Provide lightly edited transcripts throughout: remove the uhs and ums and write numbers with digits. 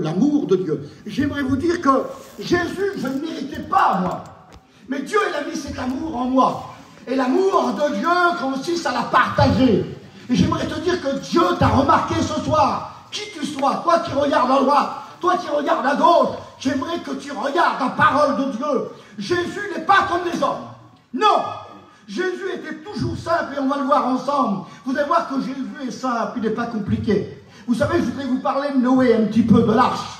l'amour de Dieu. J'aimerais vous dire que Jésus, je ne méritais pas, moi. Mais Dieu, il a mis cet amour en moi. Et l'amour de Dieu consiste à la partager. Et j'aimerais te dire que Dieu t'a remarqué ce soir. Qui tu sois, toi qui regardes à droite, toi qui regardes à gauche, j'aimerais que tu regardes la parole de Dieu. Jésus n'est pas comme les hommes. Non. Jésus était toujours simple et on va le voir ensemble. Vous allez voir que Jésus est simple, il n'est pas compliqué. Vous savez, je voudrais vous parler de Noé un petit peu, de l'arche.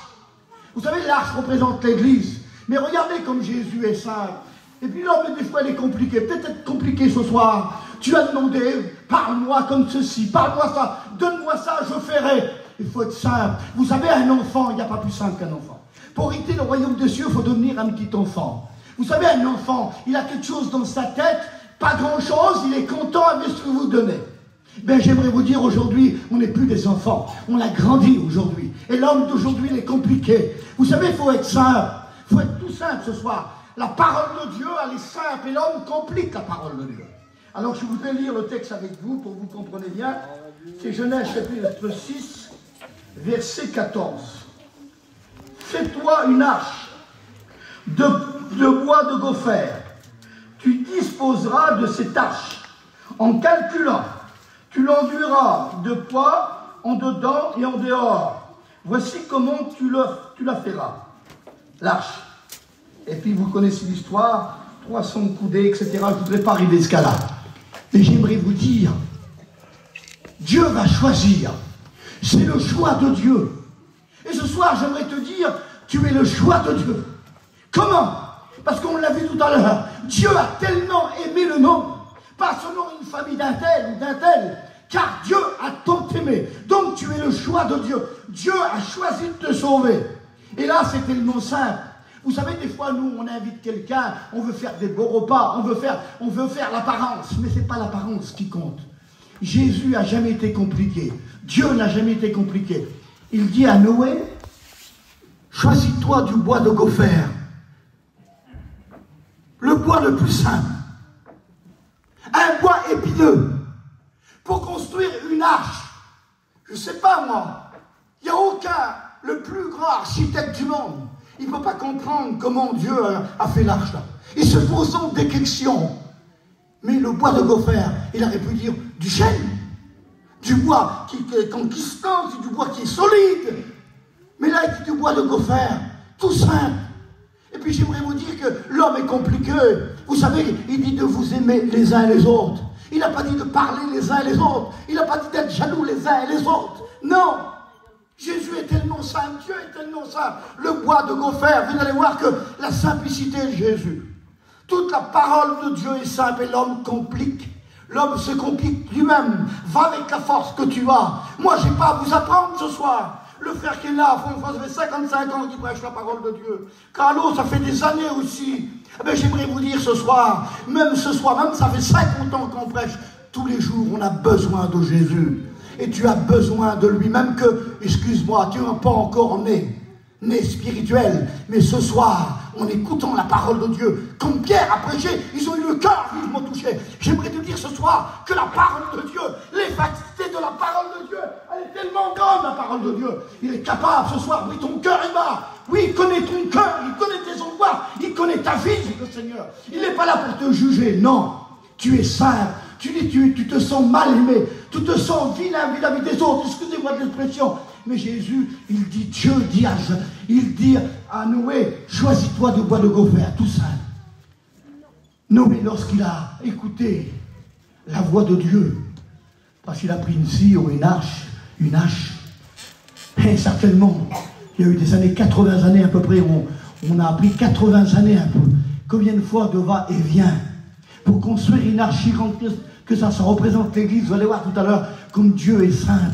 Vous savez, l'arche représente l'église. Mais regardez comme Jésus est simple. Et puis l'homme, des fois, il est compliqué. Peut-être être compliqué ce soir. Tu as demandé, parle-moi comme ceci, parle-moi ça, donne-moi ça, je ferai. Il faut être simple. Vous savez, un enfant, il n'y a pas plus simple qu'un enfant. Pour hériter le royaume des cieux, il faut devenir un petit enfant. Vous savez, un enfant, il a quelque chose dans sa tête, pas grand-chose, il est content avec ce que vous donnez. Ben, j'aimerais vous dire aujourd'hui, on n'est plus des enfants, on a grandi aujourd'hui. Et l'homme d'aujourd'hui, il est compliqué. Vous savez, il faut être simple, il faut être tout simple ce soir. La parole de Dieu, elle est simple, et l'homme complique la parole de Dieu. Alors, je voudrais lire le texte avec vous, pour que vous compreniez bien. C'est Genèse chapitre 6, verset 14. Fais-toi une arche de bois de gopher. Tu disposeras de cette arche en calculant. Tu l'enduiras de poids en dedans et en dehors. Voici comment tu la feras. L'arche. Et puis vous connaissez l'histoire, 300 coudées, etc. Je ne voudrais pas arriver jusqu'à là. Mais j'aimerais vous dire, Dieu va choisir. C'est le choix de Dieu. Et ce soir, j'aimerais te dire, tu es le choix de Dieu. Comment? Parce qu'on l'a vu tout à l'heure. Dieu a tellement aimé le monde. Pas selon une famille d'un tel ou d'un tel, car Dieu a tant aimé. Donc tu es le choix de Dieu. Dieu a choisi de te sauver. Et là, c'est tellement simple. Vous savez, des fois, nous, on invite quelqu'un, on veut faire des beaux repas, on veut faire l'apparence, mais ce n'est pas l'apparence qui compte. Jésus n'a jamais été compliqué. Dieu n'a jamais été compliqué. Il dit à Noé, choisis-toi du bois de gopher. Le bois le plus simple. Un bois épineux pour construire une arche. Je ne sais pas moi, il n'y a aucun, le plus grand architecte du monde, il ne peut pas comprendre comment Dieu a fait l'arche là. Il se pose des questions. Mais le bois de gopher, il aurait pu dire du chêne, du bois qui est consistant, du bois qui est solide. Mais là, il dit du bois de gopher, tout simple. Et puis j'aimerais vous dire que l'homme est compliqué. Vous savez, il dit de vous aimer les uns les autres. Il n'a pas dit de parler les uns les autres. Il n'a pas dit d'être jaloux les uns et les autres. Non. Jésus est tellement simple, Dieu est tellement simple. Le bois de gopher, vous allez voir que la simplicité de Jésus. Toute la parole de Dieu est simple et l'homme complique. L'homme se complique lui-même. Va avec la force que tu as. Moi, je n'ai pas à vous apprendre ce soir. Le frère qui est là, François, ça fait 55 ans qu'il prêche la parole de Dieu. Carlo, ça fait des années aussi. Eh bien, j'aimerais vous dire ce soir, même ça fait 50 ans qu'on prêche. Tous les jours, on a besoin de Jésus. Et tu as besoin de lui, même que, excuse-moi, tu n'es pas encore né spirituel. Mais ce soir, en écoutant la parole de Dieu, comme Pierre a prêché, ils ont eu le cœur vivement touché. J'aimerais te dire ce soir que la parole de Dieu, l'efficacité de la parole de Dieu, elle est tellement grande, la parole de Dieu. Il est capable ce soir, oui, ton cœur est bas. Oui, il connaît ton cœur, il connaît tes angoisses, il connaît ta vie, le Seigneur. Il n'est pas là pour te juger, non. Tu es simple. Tu dis, tu te sens mal aimé, tu te sens vilain vis-à-vis des autres, excusez-moi de l'expression. Mais Jésus, il dit à Noé, choisis-toi du bois de gopher, tout simple. Noé, lorsqu'il a écouté la voix de Dieu, parce qu'il a pris une scie ou une hache, et certainement, il y a eu des années, 80 années à peu près, on a appris 80 années un peu, combien de fois de va-et-vient, pour construire une arche gigantesque, que ça représente l'église, vous allez voir tout à l'heure, comme Dieu est saint.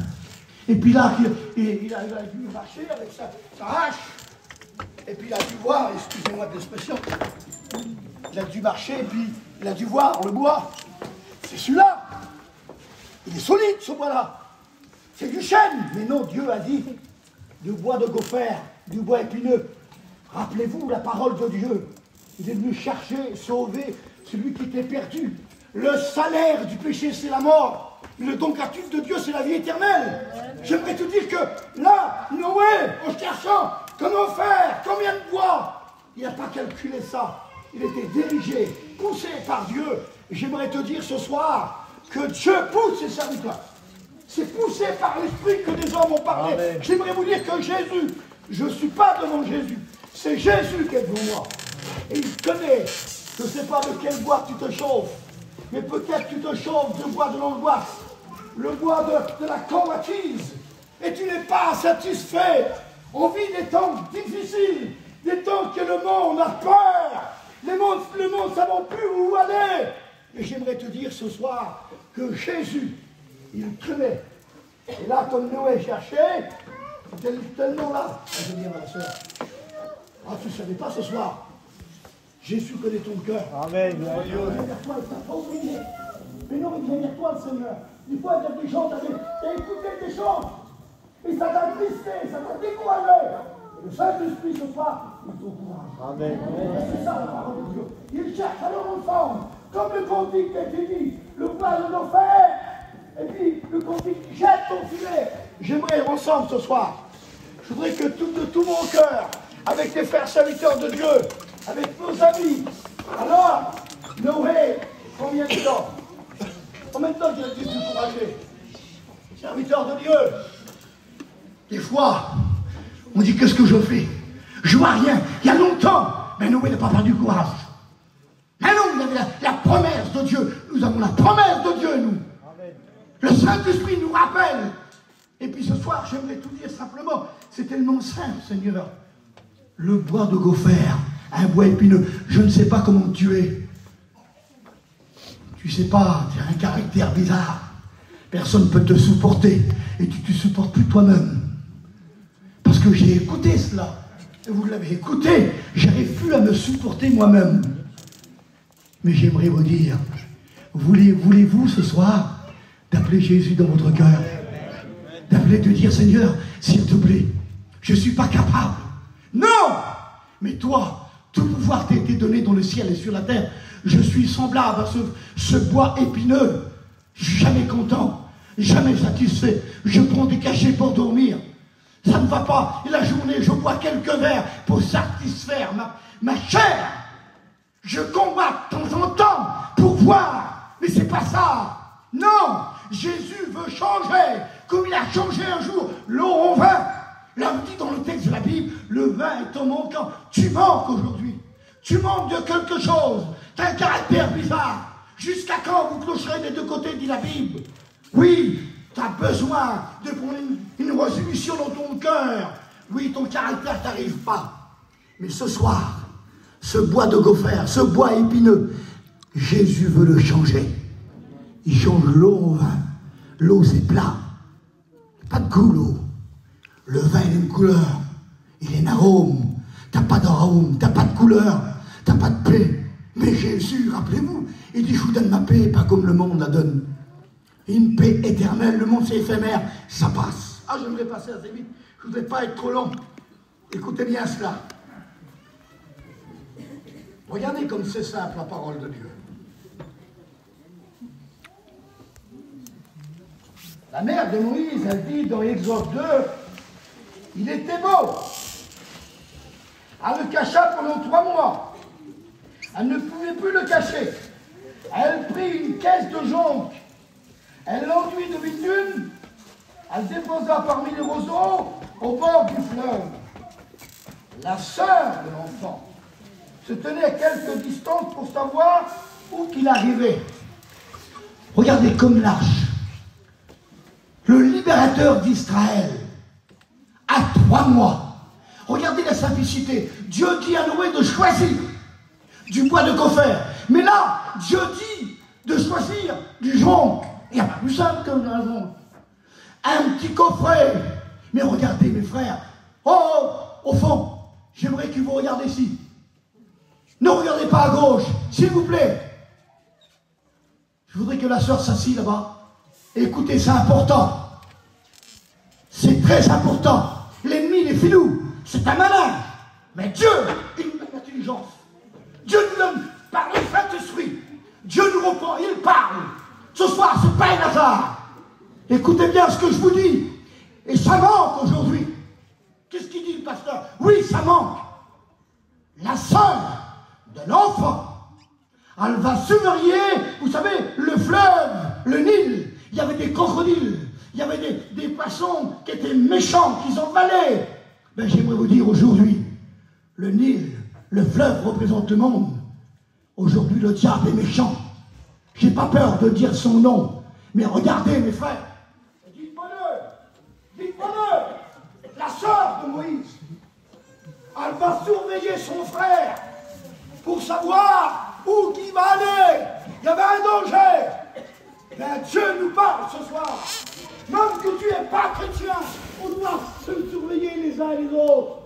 Et puis là, il a dû marcher avec sa hache. Et puis il a dû voir, excusez-moi de l'expression, il a dû marcher, et puis il a dû voir le bois. C'est celui-là. Il est solide, ce bois-là. C'est du chêne. Mais non, Dieu a dit du bois de gopher, du bois épineux. Rappelez-vous la parole de Dieu. Il est venu chercher, sauver celui qui était perdu. Le salaire du péché, c'est la mort. Le don gratuit de Dieu, c'est la vie éternelle. J'aimerais te dire que là, Noé, en cherchant comment faire, combien de bois. Il n'a pas calculé ça. Il était dirigé, poussé par Dieu. J'aimerais te dire ce soir que Dieu pousse ses serviteurs. C'est poussé par l'esprit que des hommes ont parlé. J'aimerais vous dire que Jésus, je ne suis pas devant Jésus. C'est Jésus qui est devant moi. Et il connaît. Je ne sais pas de quel bois tu te chauffes. Mais peut-être tu te chauffes du bois de l'angoisse. Le bois de la convoitise. Et tu n'es pas satisfait. On vit des temps difficiles. Des temps que le monde a peur. Le monde ne savons plus où aller. Et j'aimerais te dire ce soir que Jésus, il connaît. Et là, comme Noé cherchait, tellement là. Je vais dire à la soeur, ah, tu ne savais pas ce soir. Jésus connaît ton cœur. Amen. Il vient vers toi, il t'a pas oublié. Mais non, il vient vers toi, le Seigneur. Des fois, il y a des gens, tu as écouté des choses. Et ça t'a tristé, ça t'a découragé. Et le Saint-Esprit ce soir, il t'encourage. Amen. C'est ça la parole de Dieu. Il cherche alors ensemble, comme le cantique qui a été dit, le bois de l'enfer. Et puis, le cantique qui jette ton filet. J'aimerais ensemble ce soir. Je voudrais que de tout mon cœur, avec les frères serviteurs de Dieu, avec nos amis. Alors, Noé, combien de temps? Combien de temps tu as été découragé? Serviteur de Dieu. Des fois, on dit qu'est-ce que je fais? Je vois rien. Il y a longtemps, mais Noé n'a pas perdu courage. Mais non, vous avez la promesse de Dieu. Nous avons la promesse de Dieu, nous. Amen. Le Saint-Esprit nous rappelle. Et puis ce soir, j'aimerais tout dire simplement. C'est tellement simple, Seigneur. Le bois de gopher, un bois épineux. Je ne sais pas comment tu es. Tu sais pas, tu as un caractère bizarre. Personne ne peut te supporter. Et tu ne te supportes plus toi-même. Parce que j'ai écouté cela. Et vous l'avez écouté. J'arrive plus à me supporter moi-même. Mais j'aimerais vous dire, voulez-vous ce soir d'appeler Jésus dans votre cœur? D'appeler, de dire, Seigneur, s'il te plaît, je ne suis pas capable. Non! Mais toi, tout pouvoir t'a été donné dans le ciel et sur la terre. Je suis semblable à ce bois épineux. Je suis jamais content, jamais satisfait. Je prends des cachets pour dormir. Ça ne va pas. Et la journée, je bois quelques verres pour satisfaire ma chair. Je combats de temps en temps pour voir. Mais c'est pas ça. Non! Jésus veut changer. Comme il a changé un jour l'eau en vin. Là, on dit dans le texte de la Bible, le vin est en manquant. Tu manques aujourd'hui. Tu manques de quelque chose. Tu as un caractère bizarre. Jusqu'à quand vous clocherez des deux côtés, dit la Bible? Oui, tu as besoin de prendre une résolution dans ton cœur. Oui, ton caractère t'arrive pas. Mais ce soir, ce bois de gopher, ce bois épineux, Jésus veut le changer. Il change l'eau en vin. L'eau, c'est plat. Pas de goût, l'eau. Le vin, il a une couleur. Il a un arôme. T'as pas d'arôme, t'as pas de couleur, t'as pas de paix. Mais Jésus, rappelez-vous, il dit, je vous donne ma paix, pas comme le monde la donne. Une paix éternelle, le monde c'est éphémère, ça passe. Ah, j'aimerais passer assez vite, je ne voudrais pas être trop long. Écoutez bien cela. Regardez comme c'est simple la parole de Dieu. La mère de Moïse, elle dit dans Exode 2, il était beau. Elle le cacha pendant 3 mois. Elle ne pouvait plus le cacher. Elle prit une caisse de jonc. Elle l'enduit de bitume. Elle déposa parmi les roseaux au bord du fleuve. La sœur de l'enfant se tenait à quelque distance pour savoir où qu'il arrivait. Regardez comme l'arche. Le libérateur d'Israël a 3 mois. Regardez la simplicité. Dieu dit à Noé de choisir du bois de gopher. Mais là, Dieu dit de choisir du jonc. Il n'y a pas plus simple que un jonc. Un petit coffret. Mais regardez mes frères. Oh, au fond, j'aimerais que vous regardiez ici. Ne regardez pas à gauche, s'il vous plaît. Je voudrais que la sœur s'assied là-bas. Écoutez, c'est important. C'est très important. L'ennemi, il est filou. C'est un malin. Mais Dieu, il nous donne l'intelligence. Dieu nous donne par le Saint-Esprit. Dieu nous reprend, il parle. Ce soir, ce n'est pas un hasard. Écoutez bien ce que je vous dis. Et ça manque aujourd'hui. Qu'est-ce pasteur. Oui, ça manque. La sœur de l'enfant, elle va surveiller, vous savez, le fleuve, le Nil. Il y avait des crocodiles, il y avait des poissons qui étaient méchants, qui envalaient. Ben, j'aimerais vous dire aujourd'hui, le Nil, le fleuve représente le monde. Aujourd'hui, le diable est méchant. J'ai pas peur de dire son nom, mais regardez mes frères. Dites-moi-le, la sœur de Moïse, elle va surveiller son frère pour savoir où il va aller. Il y avait un danger. Mais Dieu nous parle ce soir. Même que tu n'es pas chrétien, on doit se surveiller les uns et les autres.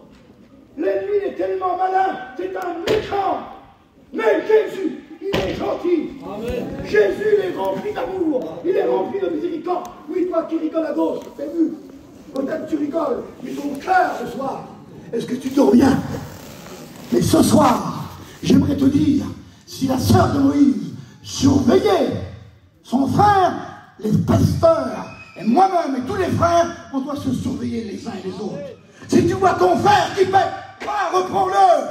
L'ennemi est tellement malin, c'est un méchant. Mais Jésus, il est gentil. Amen. Jésus, il est rempli d'amour. Il est rempli de miséricorde. Oui, toi qui rigoles à gauche, t'as vu. Peut-être que tu rigoles, mais ton cœur ce soir, est-ce que tu dors bien? Mais ce soir, j'aimerais te dire, si la sœur de Moïse surveillait son frère, les pasteurs, et moi-même et tous les frères, on doit se surveiller les uns et les autres. Si tu vois ton frère qui fait, reprends-le.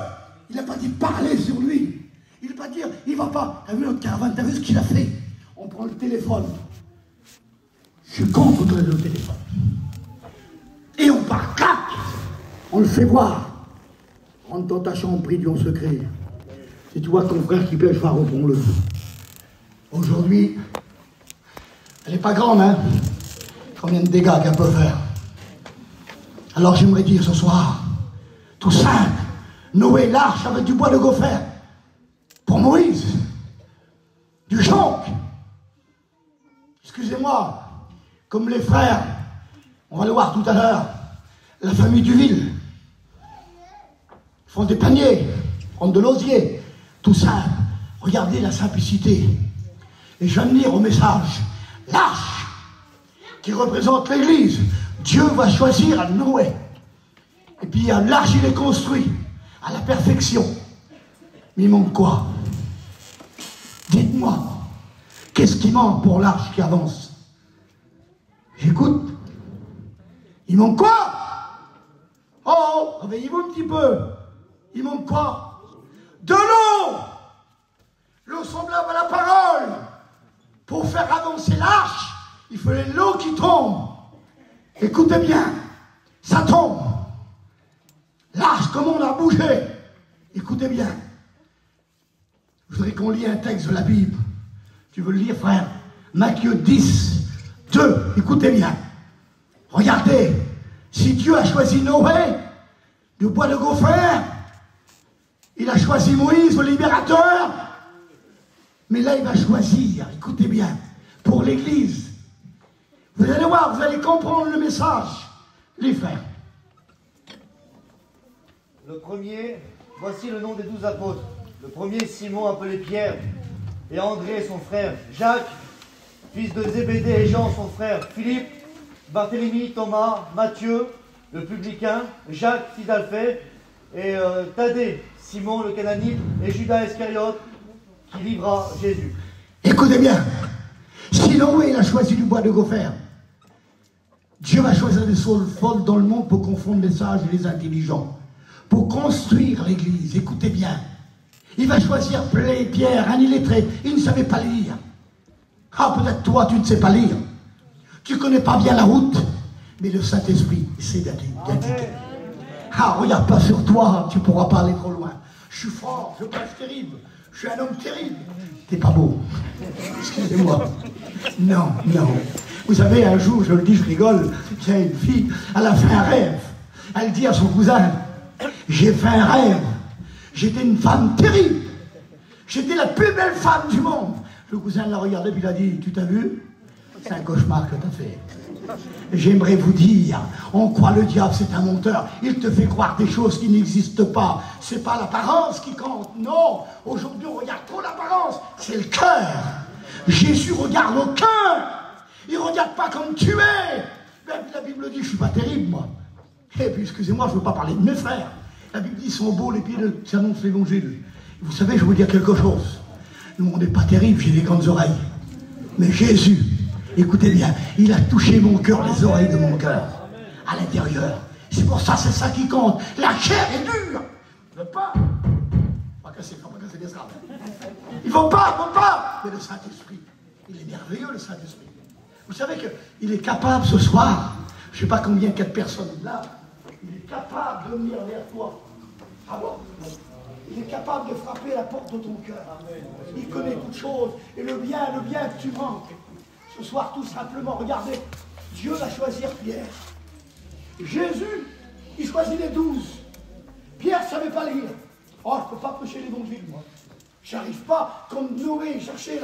Il n'a pas dit parler sur lui. Il n'a pas dit, il va pas. T'as vu notre caravane, t'as vu ce qu'il a fait? On prend le téléphone. Je suis contre le téléphone. Et on part, clac. On le fait voir. Rentre dans ta chambre, prie Dieu en secret. Si tu vois ton frère qui pêche, va, reprends-le. Aujourd'hui, elle n'est pas grande, hein? Combien de dégâts qu'elle peut faire. Alors j'aimerais dire ce soir, tout simple, Noé, l'arche avec du bois de gopher. Pour Moïse, du jonc. Excusez-moi, comme les frères, on va le voir tout à l'heure, la famille Duville. Ils font des paniers, font de l'osier, tout simple. Regardez la simplicité. Et je viens de dire au message, l'arche qui représente l'église, Dieu va choisir Noé. Et puis l'arche, il est construit à la perfection. Mais il manque quoi? Dites-moi, qu'est-ce qui manque pour l'arche qui avance? J'écoute. Il manque quoi? Oh, réveillez-vous un petit peu. Il manque quoi? De l'eau! L'eau semblable à la parole. Pour faire avancer l'arche, il fallait l'eau qui tombe. Écoutez bien, ça tombe. L'arche, comment on a bougé? Écoutez bien. Je voudrais qu'on lit un texte de la Bible. Tu veux le lire, frère? Matthieu 10, 2. Écoutez bien. Regardez. Si Dieu a choisi Noé, du bois de gopher, il a choisi Moïse, le libérateur. Mais là, il va choisir, écoutez bien, pour l'Église. Vous allez voir, vous allez comprendre le message, les frères. Le premier, voici le nom des 12 apôtres. Le premier, Simon, appelé Pierre, et André, son frère, Jacques, fils de Zébédée, et Jean, son frère, Philippe, Barthélemy, Thomas, Matthieu, le publicain, Jacques, fils d'Alphée, et Thaddée, Simon, le Cananite, et Judas Iscariote, qui livra Jésus. Écoutez bien, si Noé a choisi du bois de gopher, Dieu va choisir des saules folles dans le monde pour confondre les sages et les intelligents, pour construire l'église. Écoutez bien, il va choisir Pierre, un illettré, il ne savait pas lire. Ah, peut-être toi, tu ne sais pas lire. Tu ne connais pas bien la route, mais le Saint-Esprit sait d'indiquer. Ah, regarde pas sur toi, tu ne pourras pas aller trop loin. Je suis fort, je passe terrible. Je suis un homme terrible. T'es pas beau. Excusez-moi. Non, non. Vous savez, un jour, je le dis, je rigole, il y a une fille, elle a fait un rêve. Elle dit à son cousin, j'ai fait un rêve. J'étais une femme terrible. J'étais la plus belle femme du monde. Le cousin l'a regardé, puis il a dit, tu t'as vu? C'est un cauchemar que t'as fait. J'aimerais vous dire, on croit le diable, c'est un menteur. Il te fait croire des choses qui n'existent pas. C'est pas l'apparence qui compte, non. Aujourd'hui, on regarde trop l'apparence, c'est le cœur. Jésus regarde au cœur. Il regarde pas comme tu es. Même la Bible dit, je suis pas terrible, moi. Et puis, excusez-moi, je veux pas parler de mes frères. La Bible dit, ils sont beaux les pieds qui annoncent l'évangile. Vous savez, je vais vous dire quelque chose. Nous, on n'est pas terrible, j'ai des grandes oreilles. Mais Jésus, écoutez bien, il a touché mon cœur, les oreilles de mon cœur, à l'intérieur. C'est pour ça, c'est ça qui compte. La chair est dure. Ils ne veulent pas. Pas casser les arbres. Ils ne vont pas. Mais le Saint-Esprit, il est merveilleux, le Saint-Esprit. Vous savez qu'il est capable ce soir, je ne sais pas combien, 4 personnes là, il est capable de venir vers toi. Ah bon? Il est capable de frapper la porte de ton cœur. Il connaît toutes choses. Et le bien que tu manques. Ce soir, tout simplement, regardez, Dieu va choisir Pierre. Jésus, il choisit les 12. Pierre ne savait pas lire. Oh, je ne peux pas prêcher l'évangile, moi. Je n'arrive pas, comme Noé, il cherchait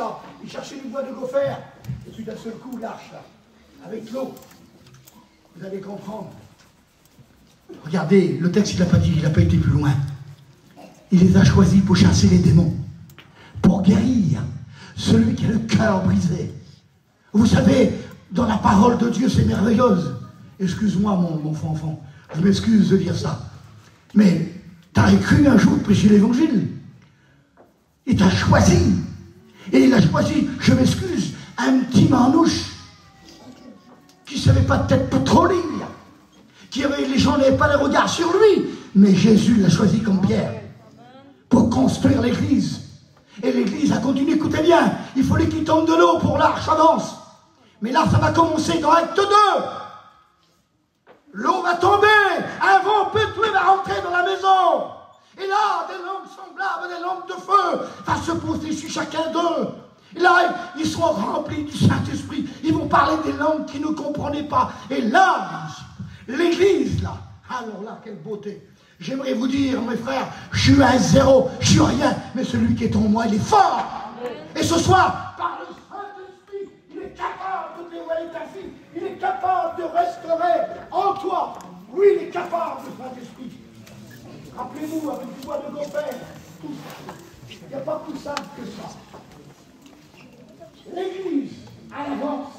du bois de gopher. Et puis d'un seul coup, l'arche, là, avec l'eau. Vous allez comprendre. Regardez, le texte, il n'a pas dit, il n'a pas été plus loin. Il les a choisis pour chasser les démons, pour guérir celui qui a le cœur brisé. Vous savez, dans la parole de Dieu, c'est merveilleuse. Excuse-moi, mon enfant, je m'excuse de dire ça. Mais tu as cru un jour de prêcher l'évangile. Il t'a choisi. Et il a choisi, je m'excuse, un petit manouche qui ne savait pas peut-être pas trop lire, les gens n'avaient pas les regards sur lui. Mais Jésus l'a choisi comme Pierre pour construire l'église. Et l'église a continué, écoutez bien, il fallait qu'il tombe de l'eau pour l'arche avance. Mais là, ça va commencer dans Acte 2. L'eau va tomber, un vent pétré va rentrer dans la maison. Et là, des langues semblables, des langues de feu, va se poser sur chacun d'eux. Et là, ils seront remplis du Saint-Esprit. Ils vont parler des langues qu'ils ne comprenaient pas. Et là, l'église, là, alors là, quelle beauté. J'aimerais vous dire, mes frères, je suis un zéro, je suis rien, mais celui qui est en moi, il est fort. Et ce soir, par le Saint-Esprit, il est capable de dévoiler ta vie, il est capable de restaurer en toi. Oui, il est capable, le Saint-Esprit. Rappelez-vous, avec du bois de gopher, tout ça. Il n'y a pas plus simple que ça. L'église, à l'avance,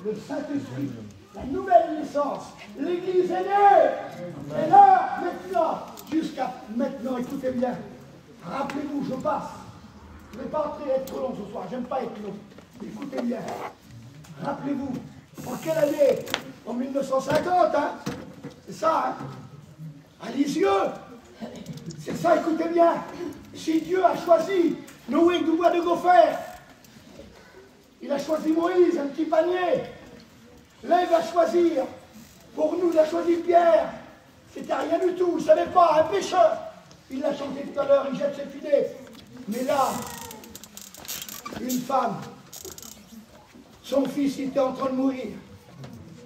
le Saint-Esprit, la nouvelle naissance, l'église est née. Et là, maintenant, jusqu'à maintenant, écoutez bien, rappelez-vous, je passe. Je ne vais pas être trop long ce soir, j'aime pas être long. Écoutez bien, rappelez-vous, en quelle année? En 1950, hein? C'est ça, hein? À Lisieux. C'est ça, écoutez bien. Si Dieu a choisi Noé du bois de gopher, il a choisi Moïse, un petit panier. Là, il va choisir. Pour nous, il a choisi Pierre. C'était rien du tout, il ne savait pas, un pécheur. Il l'a chanté tout à l'heure, il jette ses filets. Mais là, une femme, son fils, il était en train de mourir.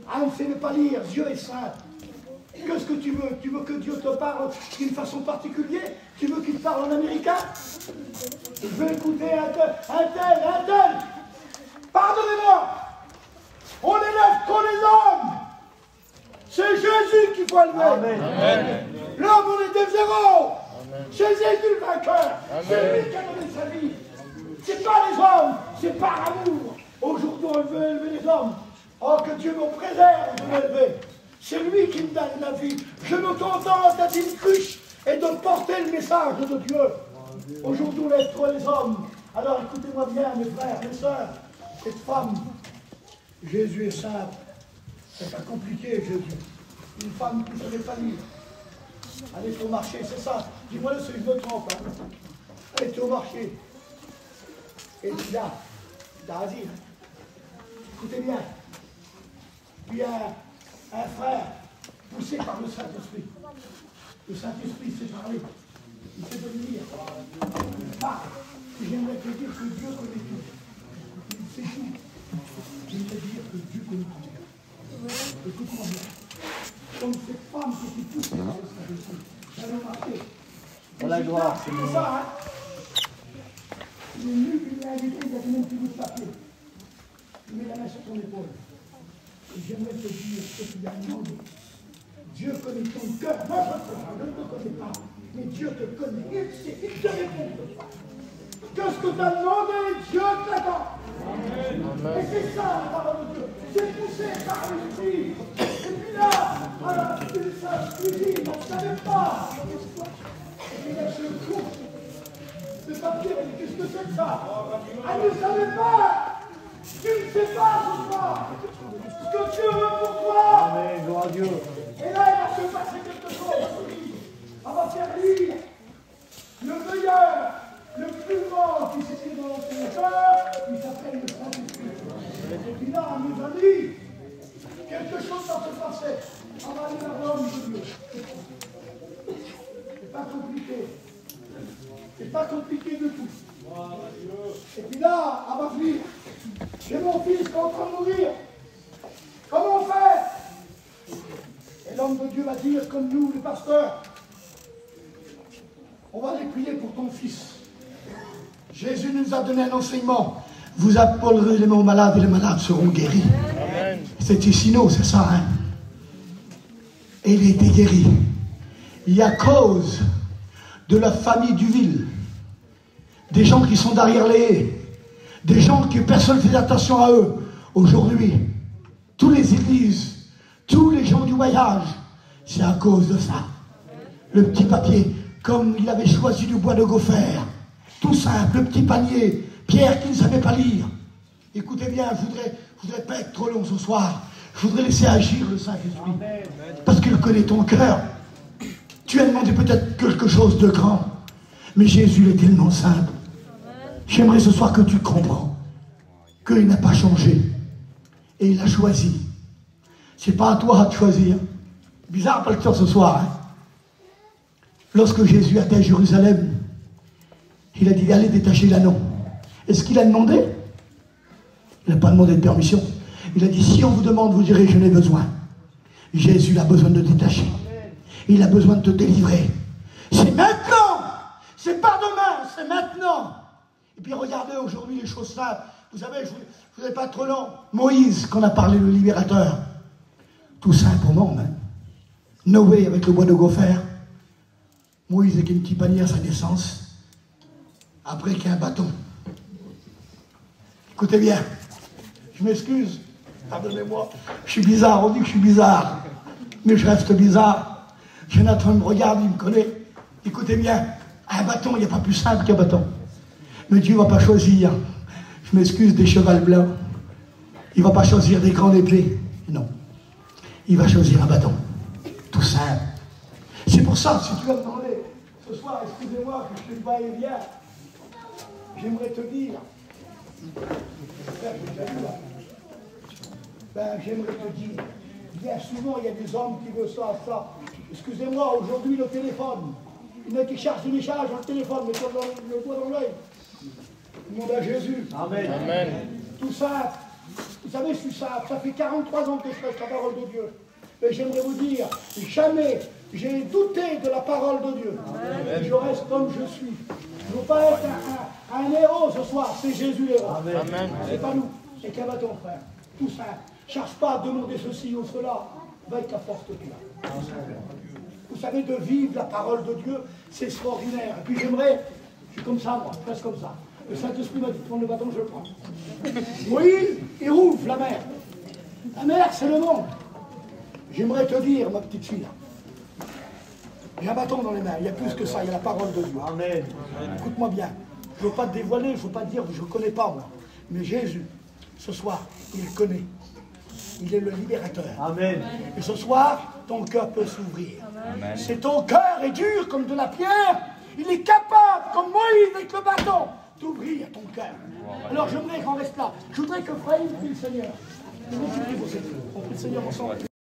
Ah, on ne sait pas lire, Dieu est saint. Qu'est-ce que tu veux? Tu veux que Dieu te parle d'une façon particulière? Tu veux qu'il te parle en américain? Je veux écouter un tel. Pardonnez-moi! On élève trop les hommes! C'est Jésus qu'il faut élever! L'homme, on est des zéros! C'est Jésus le vainqueur! C'est lui qui a donné sa vie! C'est pas les hommes, c'est par amour! Aujourd'hui, on veut élever les hommes! Oh, que Dieu nous préserve de l'élever! C'est lui qui me donne la vie! Je me contente d'être une cruche et de porter le message de Dieu! Aujourd'hui, on élève trop les hommes! Alors écoutez-moi bien, mes frères, mes sœurs, cette femme, Jésus est simple. C'est pas compliqué, Jésus. Une femme qui ne savait pas lire. Elle est au marché, c'est ça. Dis-moi si je me trompe. Hein. Elle est au marché. Et puis là, asile. Écoutez bien. Puis un frère, poussé par le Saint-Esprit. Le Saint-Esprit sait parler. Il sait devenir. Il parle. Et j'aimerais te dire que Dieu connaît tout. Il sait tout. J'aimerais dire que Dieu connaît tout. Écoute-moi bien. Comme cette femme qui était poussée par le Saint-Esprit. Elle a marché. Pour la gloire, c'est ça, hein? Il est venu, il l'a invité, il a donné un petit bout de papier. Il met la main sur son épaule. Et j'aimerais te dire ce qu'il a demandé. Dieu connaît ton cœur. Moi, je ne te connais pas. Mais Dieu te connaît. Il sait, il te répond. Qu'est-ce que tu as demandé? Dieu t'attend. Et c'est ça la parole de Dieu. C'est poussé par l'esprit. Et puis là, alors, tu le saches, tu dis, on ne savait pas. Et puis là, je coupe. Ce papier, qu'est-ce que c'est que ça? Elle ne savait pas. Tu ne sais pas ce soir. Ce que Dieu veut pour toi. Amen, gloire à Dieu. Et là, il a se passer quelque chose. On va faire lire le meilleur, le plus grand qui s'est mis dans notre cœur, qui s'appelle le Saint-Esprit. Et puis là, mes amis, quelque chose va se passer. On va aller vers l'homme de Dieu. C'est pas compliqué. C'est pas compliqué du tout. Et puis là, on va venir. J'ai mon fils qui est en train de mourir. Comment on fait? Et l'homme de Dieu va dire, comme nous, le pasteur, on va aller prier pour ton fils. Jésus nous a donné un enseignement. Vous appellerez les mains aux malades et les malades seront guéris. C'est Ticino, c'est ça, hein? Et il a été guéri. Il y a cause de la famille Duville, des gens qui sont derrière les haies, des gens que personne ne fait attention à eux. Aujourd'hui, tous les églises, tous les gens du voyage, c'est à cause de ça. Le petit papier, comme il avait choisi du bois de gopher, tout simple, le petit panier, Pierre qui ne savait pas lire. Écoutez bien, je voudrais pas être trop long ce soir. Je voudrais laisser agir le Saint-Esprit. Parce qu'il connaît ton cœur. Tu as demandé peut-être quelque chose de grand. Mais Jésus est tellement simple. J'aimerais ce soir que tu comprends qu'il n'a pas changé. Et il a choisi. C'est pas à toi de choisir. Bizarre pasteur ce soir. Hein? Lorsque Jésus était à Jérusalem, il a dit allez détacher l'anneau. Est-ce qu'il a demandé? Il n'a pas demandé de permission. Il a dit, si on vous demande, vous direz, je n'ai besoin. Jésus a besoin de te détacher. Il a besoin de te délivrer. C'est maintenant. C'est pas demain, c'est maintenant. Et puis regardez aujourd'hui les choses simples. Vous savez, je ne vous ai pas trop long. Moïse, qu'on a parlé, le libérateur. Tout simplement, hein. Noé avec le bois de gopher. Moïse avec une petite panier à sa naissance. Après qu'il y a un bâton. Écoutez bien. Je m'excuse. Pardonnez-moi, je suis bizarre, on dit que je suis bizarre, mais je reste bizarre. Jonathan me regarde, il me connaît. Écoutez bien, un bâton, il n'y a pas plus simple qu'un bâton. Mais Dieu ne va pas choisir, je m'excuse, des chevals blancs. Il ne va pas choisir des grandes épées. Non. Il va choisir un bâton. Tout simple. C'est pour ça, si tu vas me demander, ce soir, excusez-moi que je suis pas bien, j'aimerais te dire, j'aimerais te dire, bien souvent il y a des hommes qui veulent ça. Excusez-moi, aujourd'hui le téléphone, il y en a qui cherchent des messages dans le téléphone, mais le doigt dans l'œil. Demande à Jésus. Amen. Amen. Tout simple. Vous savez, je suis simple. Ça fait 43 ans que je fais la parole de Dieu. Et j'aimerais vous dire, jamais j'ai douté de la parole de Dieu. Amen. Je reste comme je suis. Je ne veux pas être un héros ce soir, c'est Jésus l'héros. Amen. C'est pas nous, c'est qu'un bâton, frère. Tout simple. Cherche pas à demander ceci ou cela. Va avec ta force que tu as. Vous savez, de vivre la parole de Dieu, c'est extraordinaire. Et puis j'aimerais, je suis comme ça moi, je reste comme ça. Le Saint-Esprit m'a dit de prendre le bâton, je le prends. Oui, il rouvre la mer. La mer, c'est le monde. J'aimerais te dire, ma petite fille, j'ai un bâton dans les mains, il y a plus que ça, il y a la parole de Dieu. Amen. Écoute-moi bien, je ne veux pas te dévoiler, je ne veux pas te dire, je ne connais pas moi. Mais Jésus, ce soir, il connaît. Il est le libérateur. Amen. Et ce soir, ton cœur peut s'ouvrir. C'est ton cœur est dur comme de la pierre. Il est capable, comme Moïse avec le bâton, d'ouvrir ton cœur. Alors j'aimerais qu'on reste là. Je voudrais que Frère prie le Seigneur. On prie le Seigneur ensemble.